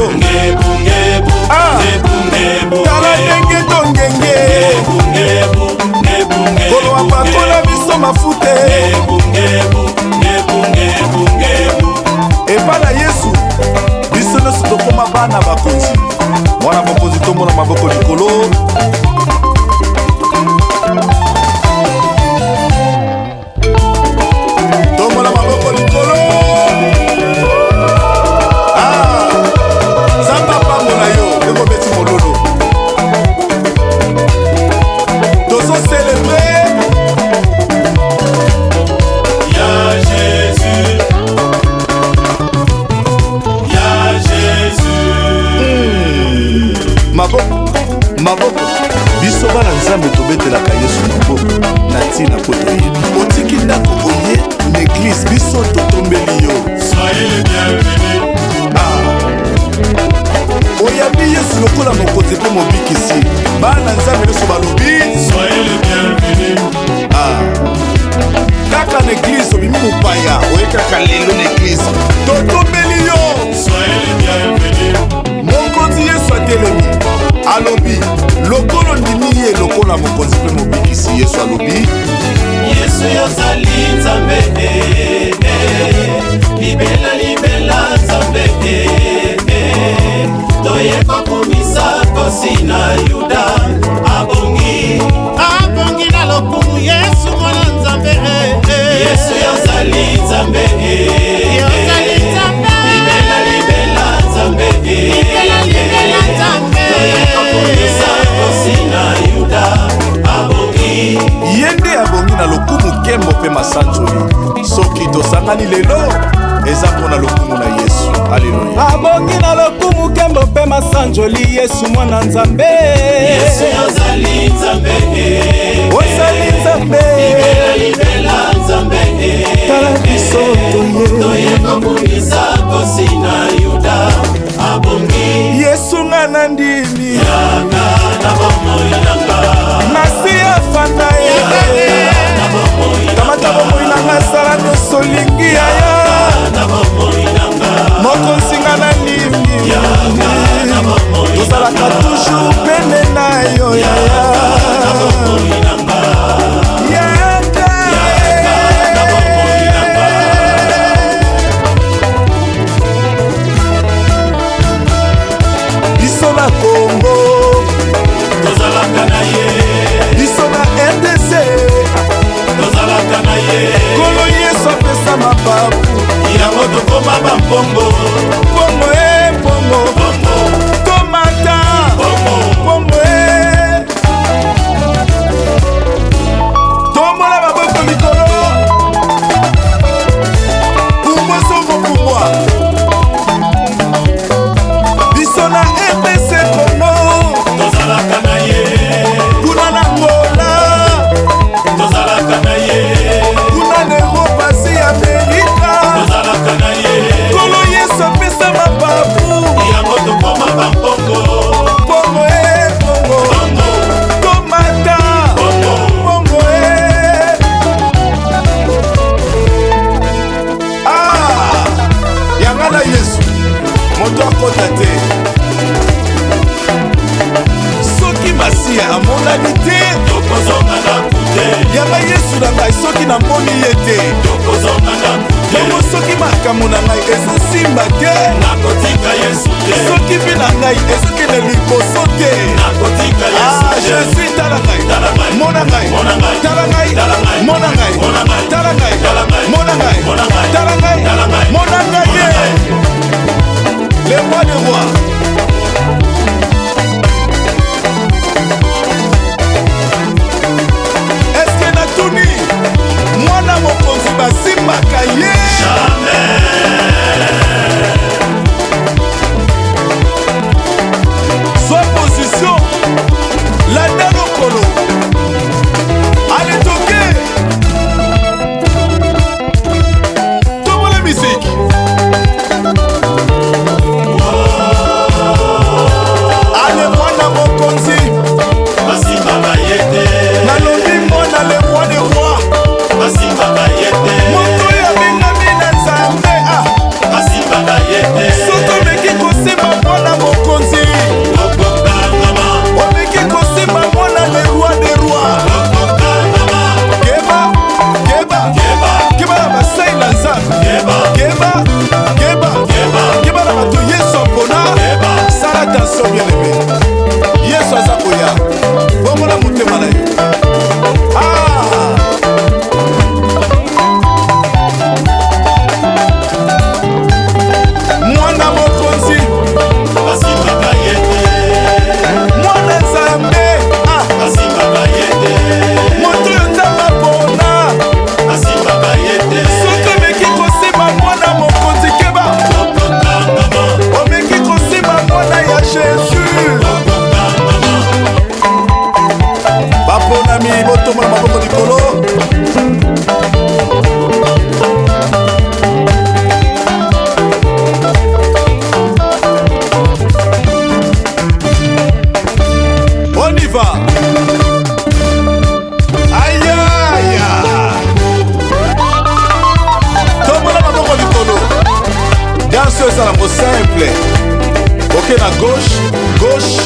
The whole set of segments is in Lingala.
biso. Tala ndenge tongenge kolo apakola biso mafute epa na Yesu biso nyonso tokoma bana bakonzi. Mwana mokonzi tomona maboko likolo. Tomona maboko likolo. Zamba pambola yo eko beti mololo. Tozo célébrer ya Jésus. Ya Jésus. Maboko biso bana nzambe tobetelaka Yesu maboko na ntina po toyebi otiki ndako oye l'église biso totombeli yo. Soyez le bienvenu. Oyabi Yesu lokola mokonzi mpe mobikisi bana nzambe nyonso balobi soyez le bienvenu. Kaka na église obimi mopaya oye kaka lelo na église totombeli yo. Soyez le bienvenu. Mokonzi Yesu atelemi alobi lokolo ndimi ye lokola mokonzi mpe mobikisi Yesu alobi Yesu yozali nzambe libela libela nzambe toyeba komisa kosi na Yuda abongi na lokumu Yesu mwana nzambe Yesu yozali nzambe libela libela nzambe toyeba komisa kosi na Yuda abongi yende abongi na lokumu kembo mpe masanzoli soki tosangani lelo eza mpona lokumu na Yesu. Alleluya. Abongi na lokumu kembo mpe masanzoli Yesu mwana nzambe. Yesu yozali nzambe ozali nzambe libela nzambe tala biso toyeba komisa kosi na Yuda abongi Yesu nga na ndimi yaka na bomoi nanga nasi afanda ye kamata bomoi nanga sala nyonso lingi yaya mokonzi nga na ndimi tozalaka toujours pene na yo yaya biso na Congo tozalaka na ye biso na RDC tozalaka na ye kolo Yesu apesa mababu yango tokoma bampongo pongo pongo komata pongo tombola maboko likolo pumbwa songo pumbwa biso na RDC Congo tozalaka na ye kuna na Angola tozalaka na ye kuna na Europa si Amerika tozalaka na ye kolo Yesu apesa mababu yango tokoma bampongo pongo pongo tomata pongo yanga na Yesu moto akota te soki masiya amonani te tokozonga na kute yanga Yesu na ngai soki namoni ye te tokozonga na kute bongo soki makambo na ngai ezosimba te nakotika Yesu te soki vi na ngai ezokende liboso te nakotika Yesu te Jésus tala ngai mona ngai tala ngai mona ngai tala ngai mona ngai tala ngai mona ngai le roi des rois. Est-ce que natuni mwana mokonzi basimbaka ye soit position la dalokolo allez toquer tomola musique oke na gauche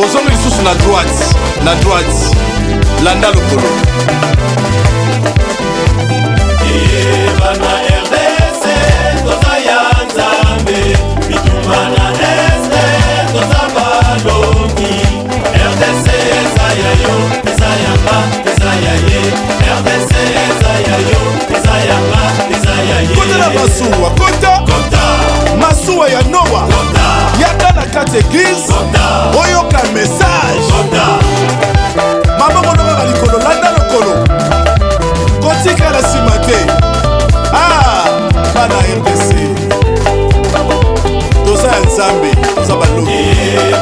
ozongi lisusu na droite landa lokolo bana RDC toza ya nzambe bituma na este toza balongi RDC eza ya yo eza yanga eza ya ye RDC eza ya yo eza yanga eza ya ye kota na masuwa kota masuwa ya nowa yaka na kati eglise oyoka message mama monokaka likolo landa lokolo kotikala nsima te bana RDC toza ya nzambe toza balobi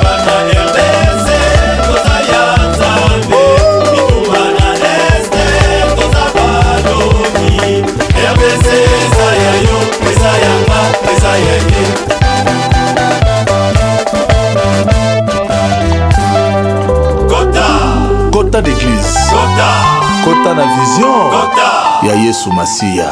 bana RDC toza ya nzambe bituma na este toza balobi RDC eza ya yo eza yanga eza ya ye kota d'église kota na vision ya Yesu Masiya.